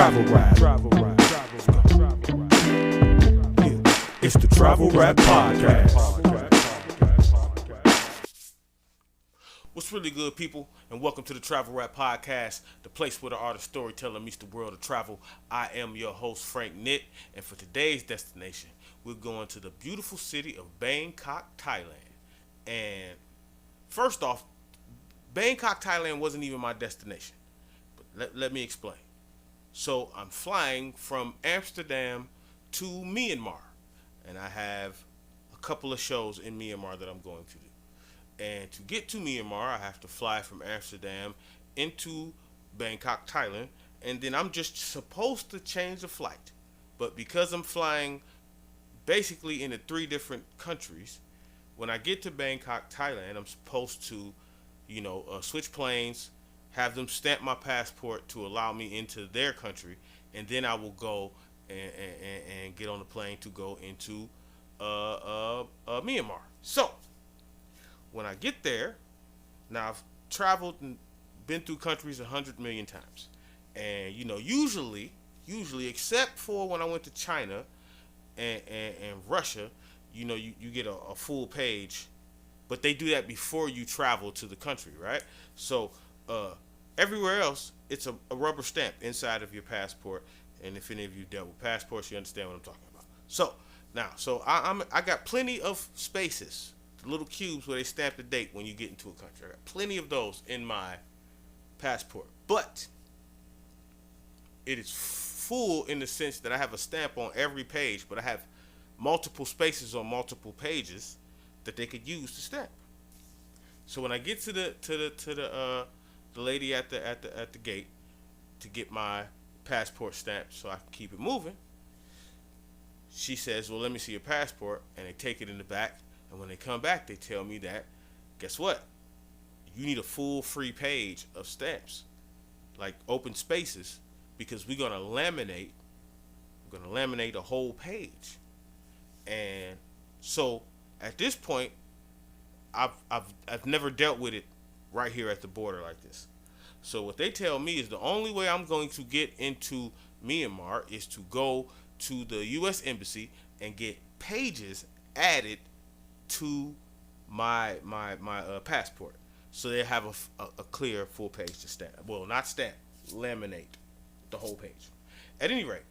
travel rap. Yeah, it's the Travel Rap Podcast. What's really good, people, and welcome to the Travel Rap Podcast, the place where the art of storytelling meets the world of travel. I am your host, Frank Nitt, and for today's destination, we're going to the beautiful city of Bangkok, Thailand. And first off, Bangkok, Thailand wasn't even my destination, but let me explain. So I'm flying from Amsterdam to Myanmar, and I have a couple of shows in Myanmar that I'm going to do. And to get to Myanmar, I have to fly from Amsterdam into Bangkok, Thailand, and then I'm just supposed to change the flight. But because I'm flying basically into 3 different countries, when I get to Bangkok, Thailand, I'm supposed to, switch planes, have them stamp my passport to allow me into their country, and then I will go and get on the plane to go into Myanmar. So when I get there, now I've traveled and been through countries 100 million times. And, usually, except for when I went to China and Russia, you get a full page. But they do that before you travel to the country, right? So everywhere else, it's a rubber stamp inside of your passport. And if any of you dealt with passports, you understand what I'm talking about. So I got plenty of spaces, little cubes where they stamp the date when you get into a country. I got plenty of those in my passport, but it is full in the sense that I have a stamp on every page, but I have multiple spaces on multiple pages that they could use to stamp. So when I get to the lady at the gate to get my passport stamped so I can keep it moving, she says, "Well, let me see your passport," and they take it in the back. And when they come back, they tell me that, guess what? You need a full free page of stamps, like open spaces, because we're gonna laminate a whole page. And so at this point, I've never dealt with it right here at the border like this. So what they tell me is the only way I'm going to get into Myanmar is to go to the U.S. Embassy and get pages added to my passport, so they have a clear full page to stamp. Well, not stamp, laminate the whole page. At any rate,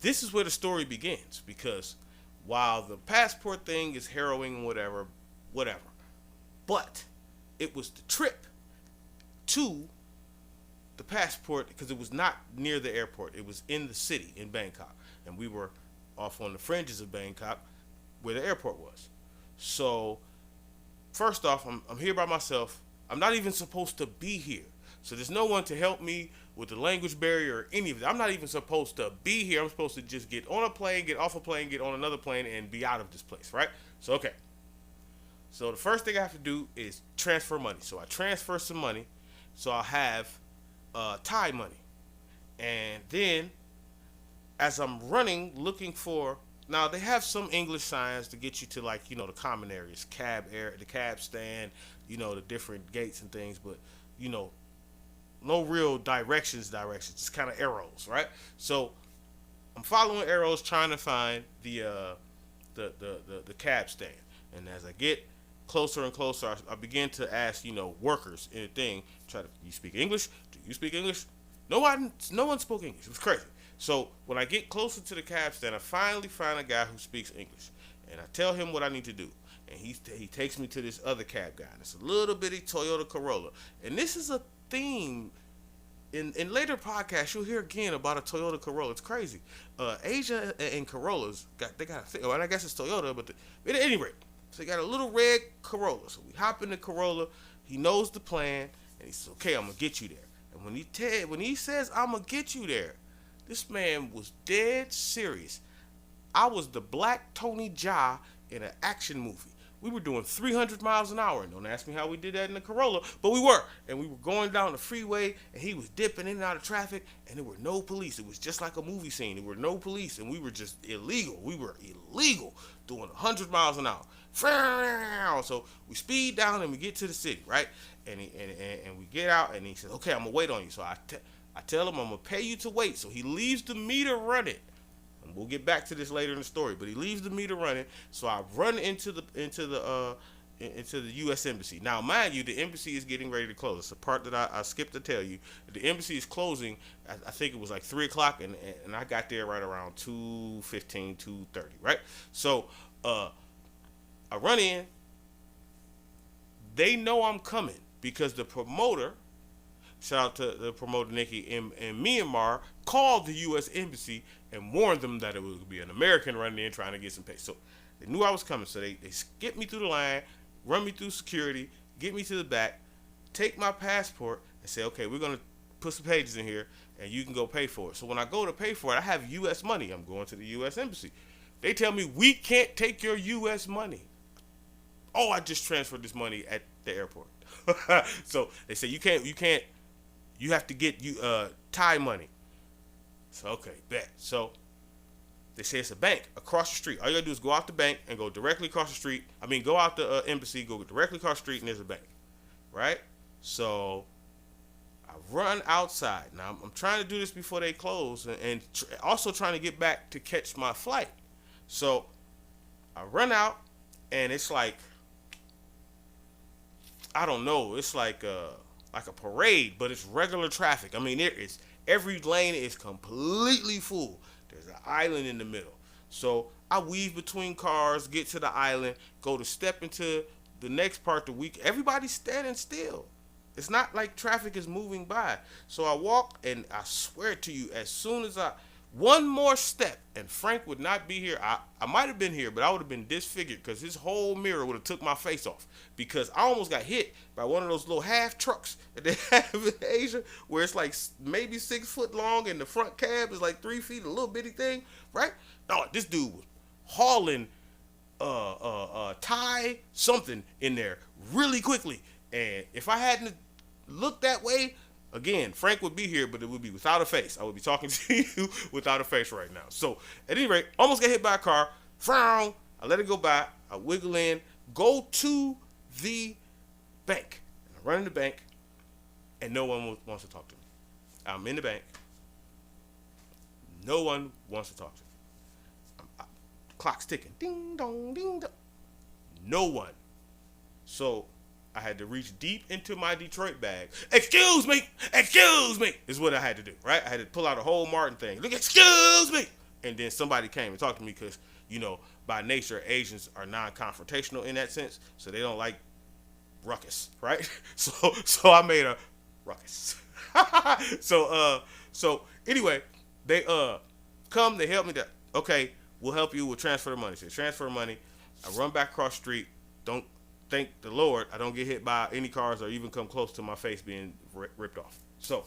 this is where the story begins, because while the passport thing is harrowing, whatever, but it was the trip to the passport, because it was not near the airport. It was in the city in Bangkok, and we were off on the fringes of Bangkok where the airport was. So, first off, I'm here by myself. I'm not even supposed to be here. So there's no one to help me with the language barrier or any of that. I'm not even supposed to be here. I'm supposed to just get on a plane, get off a plane, get on another plane, and be out of this place, right? So, okay. So the first thing I have to do is transfer money. So I transfer some money. So I'll have Thai money. And then, as I'm running, looking for... Now, they have some English signs to get you to, the common areas, the cab stand, the different gates and things, but, no real directions, just kind of arrows, right? So, I'm following arrows, trying to find the cab stand. And as I get closer and closer, I begin to ask, workers in the thing, you speak English? Do you speak English? No one spoke English. It was crazy. So when I get closer to the cab stand, I finally find a guy who speaks English, and I tell him what I need to do, and he takes me to this other cab guy. And it's a little bitty Toyota Corolla, and this is a theme in later podcasts. You'll hear again about a Toyota Corolla. It's crazy. Asia and Corollas got a thing. Well, I guess it's Toyota, but at any rate, so they got a little red Corolla. So we hop in the Corolla. He knows the plan, and he says, "Okay, I'm gonna get you there." And when he says, "I'm gonna get you there," this man was dead serious. I was the Black Tony Jaa in an action movie. We were doing 300 miles an hour. And don't ask me how we did that in the Corolla, but we were. And we were going down the freeway, and he was dipping in and out of traffic, and there were no police. It was just like a movie scene. There were no police, and we were just illegal. We were illegal doing 100 miles an hour. So we speed down, and we get to the city, right? And we get out, and he says, "Okay, I'm going to wait on you." So I tell him I'm gonna pay you to wait. So he leaves the meter running. And we'll get back to this later in the story, but he leaves the meter running. So I run into the U.S. Embassy. Now, mind you, the embassy is getting ready to close. It's a part that I skipped to tell you. The embassy is closing. I think it was like 3 o'clock, and I got there right around 2:15, 2:30, right? So I run in. They know I'm coming because the promoter, shout out to the promoter Nikki in Myanmar, called the U.S. Embassy and warned them that it would be an American running in trying to get some pay. So they knew I was coming. So they skipped me through the line, run me through security, get me to the back, take my passport, and say, okay, we're going to put some pages in here, and you can go pay for it. So when I go to pay for it, I have U.S. money. I'm going to the U.S. Embassy. They tell me, we can't take your U.S. money. Oh, I just transferred this money at the airport. So they say, you have to get Thai money. So, okay, bet. So they say it's a bank across the street. All you gotta do is go out the bank and go directly across the street. Go out the embassy, go directly across the street, and there's a bank, right? So I run outside. Now I'm trying to do this before they close, and also trying to get back to catch my flight. So I run out, and it's like, I don't know. It's like a parade, but it's regular traffic. Every lane is completely full. There's an island in the middle. So I weave between cars, get to the island, go to step into the next part of the week. Everybody's standing still. It's not like traffic is moving by. So I walk, and I swear to you, as soon as one more step, and Frank would not be here. I might have been here, but I would have been disfigured because his whole mirror would have took my face off, because I almost got hit by one of those little half trucks that they have in Asia, where it's like maybe 6 foot long and the front cab is like 3 feet, a little bitty thing, right? No, this dude was hauling Thai something in there really quickly, and if I hadn't looked that way, again, Frank would be here, but it would be without a face. I would be talking to you without a face right now. So, at any rate, almost got hit by a car. Frown. I let it go by. I wiggle in. Go to the bank. I run in the bank, and no one wants to talk to me. I'm in the bank. No one wants to talk to me. Clock's ticking. Ding, dong, ding, dong. No one. So I had to reach deep into my Detroit bag. Excuse me, is what I had to do, right? I had to pull out a whole Martin thing. Look, excuse me. And then somebody came and talked to me because, by nature, Asians are non-confrontational in that sense. So they don't like ruckus, right? So I made a ruckus. So anyway, they come, they help me. Okay, we'll help you. We'll transfer the money. So transfer the money. I run back across the street. Don't thank the Lord I don't get hit by any cars or even come close to my face being ripped off. So,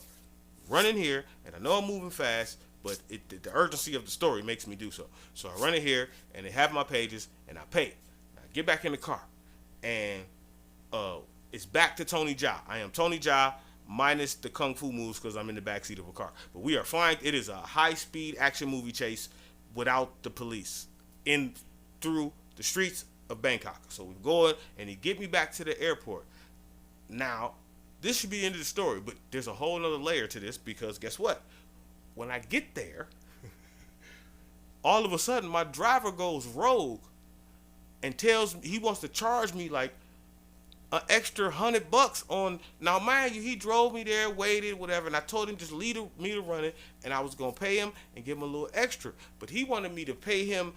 run in here, and I know I'm moving fast, but the urgency of the story makes me do so. So I run in here, and they have my pages, and I pay. I get back in the car, and it's back to Tony Jaa. I am Tony Jaa minus the kung fu moves because I'm in the backseat of a car. But we are flying. It is a high-speed action movie chase without the police through the streets of Bangkok. So we're going, and he get me back to the airport. Now, this should be the end of the story, but there's a whole other layer to this, because guess what? When I get there, all of a sudden my driver goes rogue and tells me he wants to charge me like an extra $100 on. Now, mind you, he drove me there, waited, whatever, and I told him just leave the meter running, and I was gonna pay him and give him a little extra. But he wanted me to pay him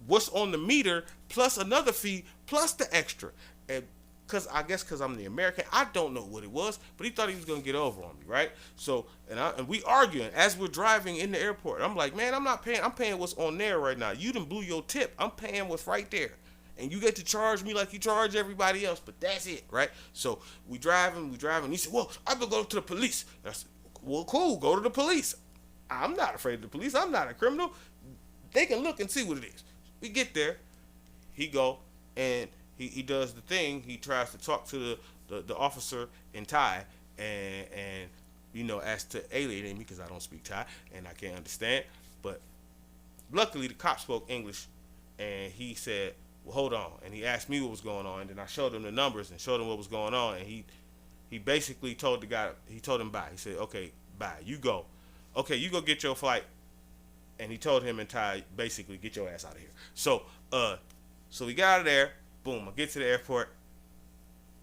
what's on the meter plus another fee plus the extra. And because I'm the American, I don't know what it was, but he thought he was gonna get over on me, right? So and we arguing as we're driving in the airport. I'm like, man, I'm not paying. I'm paying what's on there right now. You done blew your tip. I'm paying what's right there, and you get to charge me like you charge everybody else. But that's it, right? So we driving. He said, well, I'm gonna go to the police. And I said, well, cool, go to the police. I'm not afraid of the police. I'm not a criminal. They can look and see what it is. We get there, he go, and he does the thing. He tries to talk to the officer in Thai, and as to alienate me because I don't speak Thai and I can't understand. But luckily the cop spoke English, and he said, well, hold on. And he asked me what was going on, and then I showed him the numbers and showed him what was going on, and he basically told the guy, he told him bye. He said, okay, bye. You go. Okay, you go get your flight. And he told him in Thai, basically, get your ass out of here. So we got out of there. Boom, I get to the airport.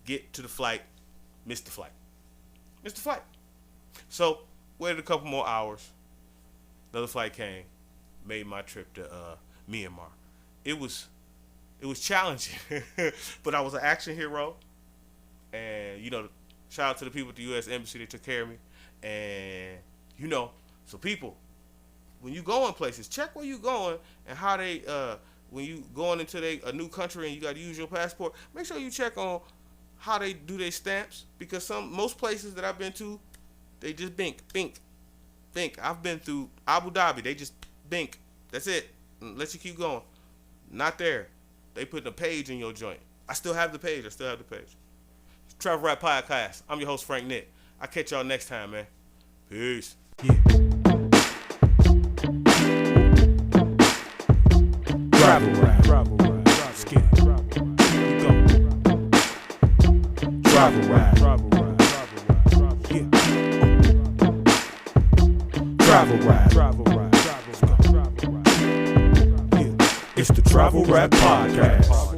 Get to the flight. Missed the flight. So, waited a couple more hours. Another flight came. Made my trip to Myanmar. It was challenging. But I was an action hero. And, shout out to the people at the U.S. Embassy that took care of me. And, so people, when you go in places, check where you going and how they, when you going into a new country and you got to use your passport, make sure you check on how they do their stamps, because most places that I've been to, they just bink. I've been through Abu Dhabi, they just bink. That's it. Let you keep going. Not there. They put a page in your joint. I still have the page. Travel Rap Podcast. I'm your host, Frank Nitt. I'll catch y'all next time, man. Peace. Yeah. Travel rap. Skip. You go. Travel rap. Yeah. Travel rap. Yeah. It's the Travel Rap Podcast.